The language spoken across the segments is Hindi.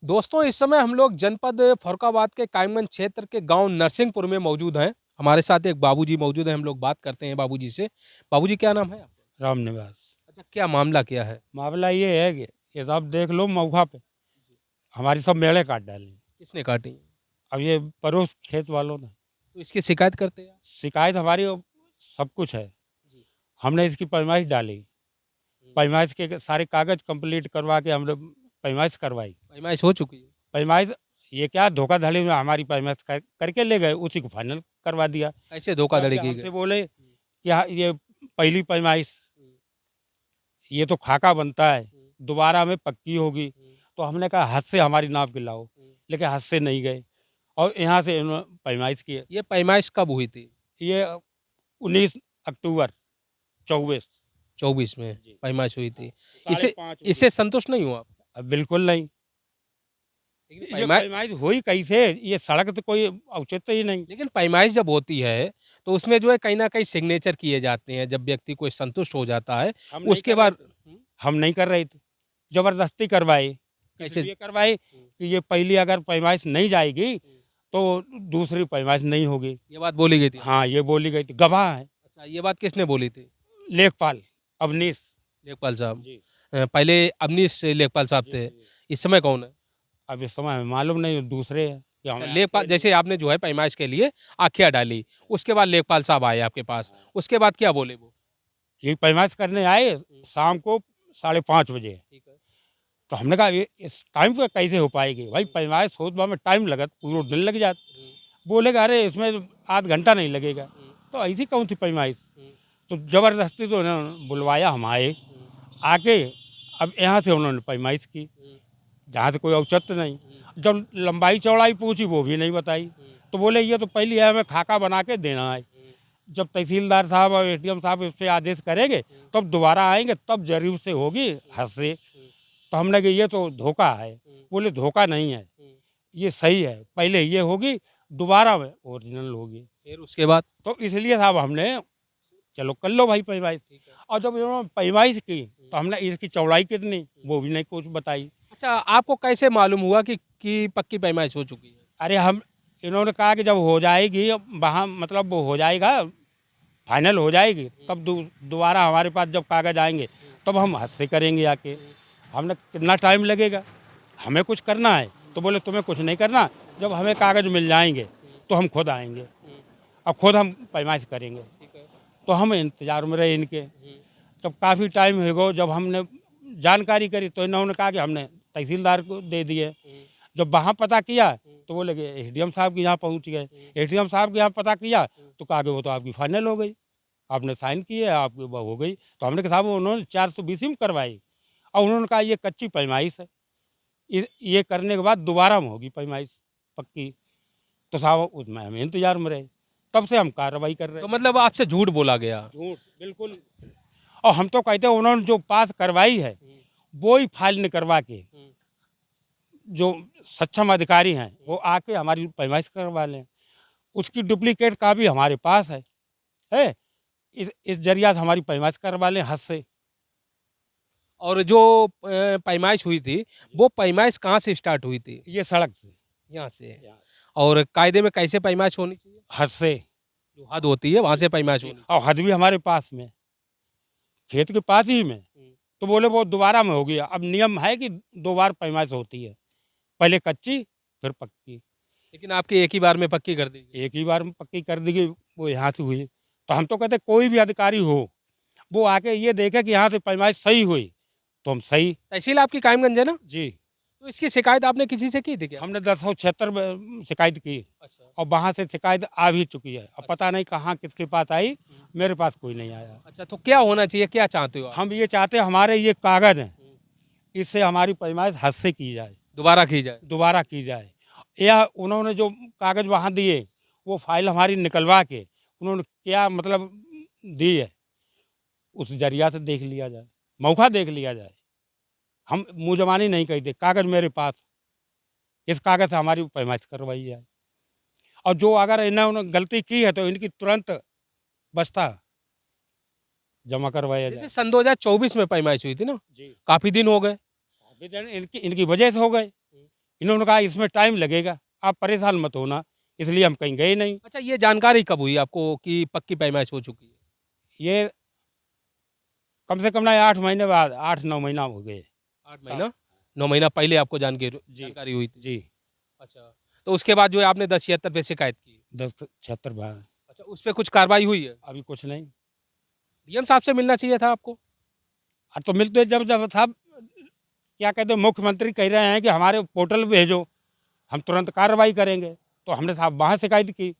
दोस्तों, इस समय हम लोग जनपद फर्रुखाबाद के कायमगंज क्षेत्र के गांव नरसिंहपुर में मौजूद हैं। हमारे साथ एक बाबूजी मौजूद हैं। हम लोग बात करते हैं बाबूजी से। बाबूजी, क्या नाम है आपका? राम निवास। अच्छा, क्या मामला क्या है? मामला ये है कि ये तो आप देख लो मऊखा पे हमारी सब मेड़े काट डाली। किसने काटी? अब ये पड़ोस खेत वालों ने तो इसकी शिकायत करते हैं आप? शिकायत हमारी सब कुछ है। जी। हमने इसकी पैमाइश डाली। पैमाइश के सारे कागज कंप्लीट करवा के हमने पैमाइश करवाई। पैमाइश हो चुकी है? पैमाइश ये क्या धोखाधड़ी में हमारी पैमाइश करके ले गए, उसी को फाइनल करवा दिया। कैसे जब धोखाधड़ी ये की हमसे गई? बोले कि हाँ, ये पहली पैमाइश ये तो खाका बनता है, दोबारा में पक्की होगी। तो हमने कहा हद से हमारी नाप के लाओ, लेकिन हद से नहीं गए और यहाँ से इन्होंने पैमाइश किए। ये पैमाइश कब हुई थी? ये 19 अक्टूबर 24। 24 में जी। पैमाइश हुई थी। साढ़े इसे 5 बजे। इससे संतुष्ट नहीं हुआ आप? अब बिल्कुल नहीं। लेकिन ये पैमाइश पैमाइश हुई कैसे? ये सड़क तो कोई औचित्य ही नहीं। लेकिन पैमाइश जब होती है तो उसमें जो है कहीं ना कहीं सिग्नेचर किए जाते हैं। जब व्यक्ति कोई संतुष्ट हो जाता है हम नहीं उसके कर रहे बाद। थे। हम नहीं कर रहे थे, जबरदस्ती करवाए। कैसे? इसलिए करवाए कि ये पहली अगर पैमाइश नहीं जाएगी तो दूसरी पैमाइश नहीं होगी। ये बात बोली गई थी? हाँ, ये बोली गई थी, गवाह है अच्छा, ये बात किसने बोली थी? लेखपाल अवनीश। लेखपाल साहब। जी। पहले अवनीश लेखपाल साहब जी, थे। जी। इस समय कौन है? अब इस समय हमें मालूम नहीं, दूसरे हैं कि अच्छा, हमें लेखपाल, जैसे आपने जो है पैमाइश के लिए आख्या डाली, उसके बाद लेखपाल साहब आए आपके पास, उसके बाद क्या बोले वो? ये पैमाइश करने आए शाम को 5:30 बजे। ठीक है। तो हमने कहा ये इस टाइम पे कैसे हो पाएगी भाई, पैमाइश होने में टाइम लगत, पूरा दिन लग जात। बोलेगा अरे इसमें आध घंटा नहीं लगेगा। तो ऐसी कौन सी पैमाइश? तो ज़बरदस्ती तो उन्होंने बुलवाया, हम आए। आके अब यहाँ से उन्होंने पैमाइश की, जहाँ से कोई औचित्य नहीं। जब लंबाई चौड़ाई पूछी वो भी नहीं बताई। तो बोले ये तो पहली है, हमें खाका बना के देना है। जब तहसीलदार साहब और एडीएम साहब इस पे आदेश करेंगे तब दोबारा आएंगे, तब जरूर से होगी हद से। तो हमने कहा ये तो धोखा है। बोले धोखा नहीं है, ये सही है, पहले ये होगी, दोबारा में ओरिजिनल होगी। फिर उसके बाद? तो इसलिए साहब हमने चलो कर लो भाई पैमाइश। और जब इन्होंने पैमाइश की तो हमने इसकी चौड़ाई कितनी वो भी नहीं कुछ बताई। अच्छा, आपको कैसे मालूम हुआ कि पक्की पैमाइश हो चुकी है? अरे हम इन्होंने कहा कि जब हो जाएगी वहाँ, मतलब वो हो जाएगा, फाइनल हो जाएगी, तब दोबारा हमारे पास जब कागज़ आएंगे तब हम हद से करेंगे आके। हमने कितना टाइम लगेगा, हमें कुछ करना है। तो बोले तुम्हें कुछ नहीं करना, जब हमें कागज़ मिल जाएंगे तो हम खुद आएंगे, अब खुद हम पैमाइश करेंगे। तो हम इंतजार में रहे इनके। जब काफ़ी टाइम हो गया, जब हमने जानकारी करी तो इन्होंने कहा कि हमने तहसीलदार को दे दिए। जब वहाँ पता किया तो बोले कि एडीएम साहब के यहाँ पहुँच गए। एडीएम साहब के यहाँ पता किया तो कहा कि वो तो आपकी फाइनल हो गई, आपने साइन किए, आपकी वो हो गई। तो हमने कहा साहब उन्होंने 420 में करवाई और उन्होंने कहा ये कच्ची पैमाइश है, ये करने के बाद दोबारा में होगी पैमाइश पक्की। तो साहब उसमें हम इंतजार में रहे, तब से हम कार्रवाई कर रहे तो हैं। मतलब आपसे झूठ बोला गया? झूठ बिल्कुल। और हम तो कहते हैं उन्होंने जो पास करवाई है वो ही फाइल निकलवा के जो सक्षम अधिकारी हैं वो आके हमारी पैमाइश करवा लें। उसकी डुप्लीकेट कापी हमारे पास है। इस जरिया से हमारी पैमाइश करवा लें हद से। और जो पैमाइश हुई थी, वो पैमाइश कहाँ से स्टार्ट हुई थी? ये सड़क से यहाँ से? और कायदे में कैसे पैमाइश होनी चाहिए? हद से। जो हद होती है वहाँ से पैमाइश होनी और हद भी हमारे पास में, खेत के पास ही में। चाहिए। तो बोले वो दोबारा में हो गया। अब नियम है कि 2 बार पैमाइश होती है, पहले कच्ची फिर पक्की। लेकिन आपकी एक ही बार में पक्की कर दी गई। एक ही बार में पक्की कर दी गई, वो यहाँ से हुई। तो हम तो कहते कोई भी अधिकारी हो वो आके ये देखे कि यहाँ से पैमाइश सही हुई तो हम सही। तहसील आपकी कायमगंज है ना? जी। तो इसकी शिकायत आपने किसी से की थी क्या? हमने 1076 में शिकायत की अच्छा। और वहाँ से शिकायत आ भी चुकी है। अब पता नहीं कहाँ किसके पास आई, मेरे पास कोई नहीं आया। अच्छा, तो क्या होना चाहिए, क्या चाहते हो आप? हम ये चाहते हैं हमारे ये कागज़ हैं, इससे हमारी पैमाइश हद से की जाए, दोबारा की जाए। दोबारा की जाए। या उन्होंने जो कागज़ वहाँ दिए वो फाइल हमारी निकलवा के उन्होंने क्या मतलब दी है, उस जरिया से देख लिया जाए, मौका देख लिया जाए। हम मुँह जबानी नहीं कहते, कागज़ मेरे पास, इस कागज़ से हमारी पैमाइश करवाई जाए। और जो अगर इन्होंने गलती की है तो इनकी तुरंत बस्ता जमा करवाया जैसे जाए। सन 2024 में पैमाइश हुई थी ना, जी। काफी दिन हो गए। आवेदन इनकी इनकी वजह से हो गए। इन्होंने कहा इसमें टाइम लगेगा, आप परेशान मत होना, इसलिए हम कहीं गए नहीं। अच्छा, ये जानकारी कब हुई आपको कि पक्की पैमाइश हो चुकी है? ये कम से कम ना 8 महीने बाद, 8-9 महीना हो गए। 8 महीना 9 महीना पहले आपको जी, जानकारी हुई थी। जी, अच्छा, तो उसके बाद जो है आपने 1076 पे शिकायत की। 10-76 बार, अच्छा, उस पे कुछ कार्रवाई हुई है? अभी कुछ नहीं। डीएम साहब से मिलना चाहिए था आपको। तो मिलते जब जब साहब क्या कहते हैं, मुख्यमंत्री कह रहे हैं कि हमारे पोर्टल पे भेजो, हम तुरंत कार्रवाई करेंगे, तो हमने साहब वहाँ शिकायत की।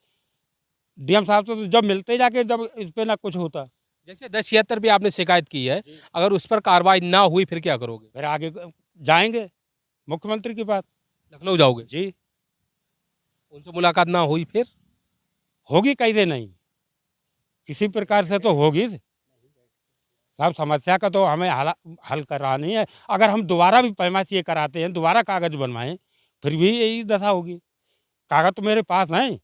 डीएम साहब से तो जब मिलते जाके जब इस पे ना कुछ होता, जैसे 1076 पे आपने शिकायत की है, जी। अगर उस पर कार्रवाई ना हुई फिर क्या करोगे? फिर आगे जाएंगे मुख्यमंत्री के पास। लखनऊ जाओगे? जी, उनसे मुलाकात ना हुई फिर? होगी कैसे नहीं, किसी प्रकार से तो होगी। साहब समस्या का तो हमें हल करानी है। अगर हम दोबारा भी पैमाइश ये कराते हैं, दोबारा कागज बनवाएं, फिर भी यही दशा होगी। कागज तो मेरे पास हैं,